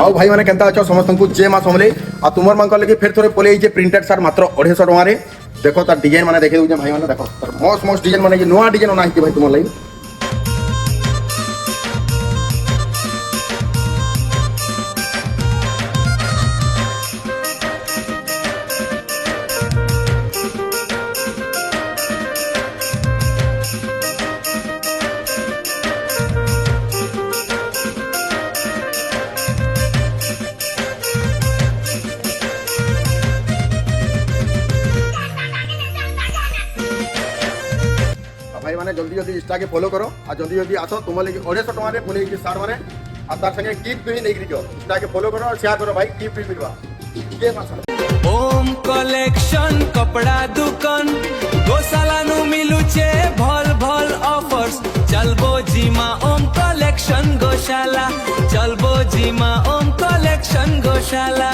आउ भाई मैंने केंता अच्छो समस्त को जे मास हमले आ तुमर मान लगे फिर थोड़े पले जे प्रिंटेड सार मात्र 250 टका रे देखो तार डिजाइन माने देखे दउ भाई माने देखो तार मस्त मस्त डिजाइन माने जे नवा डिजाइन ना भाई तुमर लागि भाई माने जल्दी जल्दी इंस्टा के फॉलो करो आ जल्दी जल्दी आसो तुम लगे 250 टका रे पुणे के सार माने आ तार संगे गिफ्ट भी नहीं जो इंस्टा के फॉलो करो और शेयर करो भाई गिफ्ट भी मिलवा ये मासा ओम कलेक्शन कपड़ा दुकान गोशाला नु मिलू छे भल भल ऑफर्स चलबो जीमा ओम कलेक्शन गोशाला चलबो जीमा ओम कलेक्शन गोशाला।